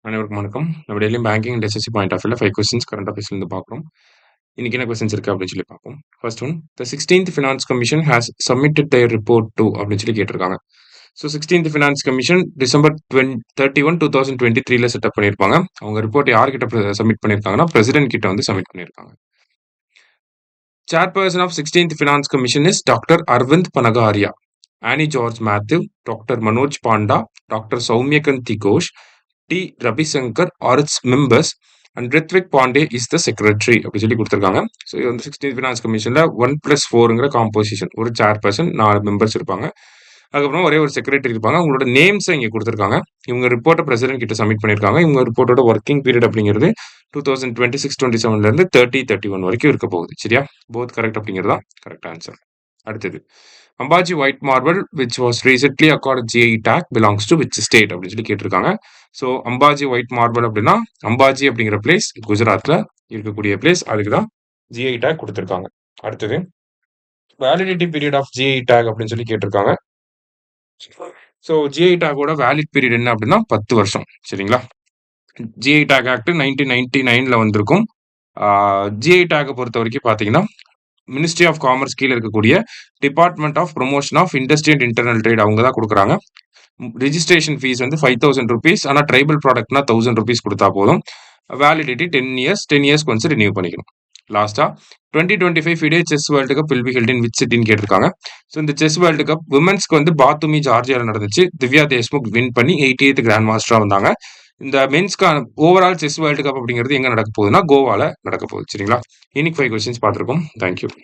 அனைவருக்கும் வணக்கம். நம்ம டெய்லியும் banking and SSC point of வியூல 5 கொஸ்டின்ஸ் கரண்ட் அஃபேர்ஸ்லேருந்து பார்க்குறோம். இன்னைக்கு என்ன கொஸ்டின்ஸ் இருக்கு அப்படின்னு சொல்லி பார்ப்போம். First one, the 16th finance commission has submitted their report to அப்படின்னு சொல்லி கேட்டிருக்காங்க. So 16th finance commission December 31, 2023ல செட்டப் பண்ணியிருப்பாங்க. அவங்க ரிப்போர்ட் யார்கிட்ட சப்மிட் பண்ணியிருக்காங்கன்னா பிரசிடென்ட் கிட்ட வந்து சப்மிட் பண்ணியிருக்காங்க. Chairperson of 16th finance commission is doctor Arvind Panagariya, Annie George Mathew, doctor Manoj Panda, doctor Soumyakanti Ghosh, T Ravishankar are its members and Ritvik Pandey is the secretary அப்படி சொல்லி கொடுத்துருக்காங்க. ஸோ இது வந்து 16th ஃபினான்ஸ் கமிஷன்ல 1+4ங்கிற காம்போசிஷன், ஒரு சேர்பர்சன் 4 மெம்பர்ஸ் இருப்பாங்க. அதுக்கப்புறம் ஒரே ஒரு செக்ரட்டரி இருப்பாங்க. அவங்களோட நேம்ஸை இங்கே கொடுத்துருக்காங்க. இவங்க ரிப்போர்ட்டை பிரசிடென்ட் கிட்ட சப்மிட் பண்ணியிருக்காங்க. இவங்க ரிப்போர்ட்டோட ஒர்க்கிங் பீரியட் அப்படிங்கிறது 2026-27 30-31 வரைக்கும் இருக்க போகுது. சரியா? போத் கரெக்ட் அப்படிங்கிறதா கரெக்ட் ஆன்சர். அடுத்தது, Ambaji white marble which was recently accord GI take belongs to which state அப்படின்னு சொல்லி கேட்டிருக்காங்க. ஸோ அம்பாஜி ஒயிட் மார்பிள் அப்படின்னா அம்பாஜி அப்படிங்கிற பிளேஸ் குஜராத்ல இருக்கக்கூடிய பிளேஸ், அதுக்கு தான் ஜிஐ டேக் கொடுத்துருக்காங்க. அடுத்தது, validity period of GI tag அப்படின்னு சொல்லி கேட்டிருக்காங்க. ஸோ ஜிஐ டேக்கோட வேலிட் பீரியட் என்ன அப்படின்னா 10 வருஷம். சரிங்களா? ஜிஐ டேக் ஆக்ட் 1999ல வந்திருக்கும். ஜிஐ டேக்கை பொறுத்த வரைக்கும் பார்த்தீங்கன்னா மினிஸ்ட்ரி ஆஃப் காமர்ஸ் கீழே இருக்கக்கூடிய department of promotion of industry and internal trade அவங்க தான் கொடுக்குறாங்க. ரிஜிஸ்ட்ரேஷன் ஃபீஸ் வந்து 5,000 rupees. ஆனால் ட்ரைபல் ப்ராடக்ட்னா 1,000 rupees கொடுத்தா போதும். Validity 10 years, 10 years once renew பண்ணிக்கணும். லாஸ்டா 2025 FIDE chess world cup will be held in which சிட்டின்னு கேட்டிருக்காங்க. ஸோ இந்த செஸ் வேர்ல்டு கப் விமன்ஸ்க்கு வந்து பாத்துமி ஜார்ஜியாவில் நடந்துச்சு. திவ்யா தேஷ்முக் வின் பண்ணி 88th கிராண்ட் மாஸ்டரா வந்தாங்க. இந்த மென்ஸ்க்கான ஓவரால் செஸ் வேர்ல்டு கப் அப்படிங்கிறது எங்க நடக்க போகுதுன்னா கோவால நடக்க போகுது. சரிங்களா? இன்னைக்கு 5 கொஸ்டின்ஸ் பார்த்துருக்கோம். தேங்க்யூ.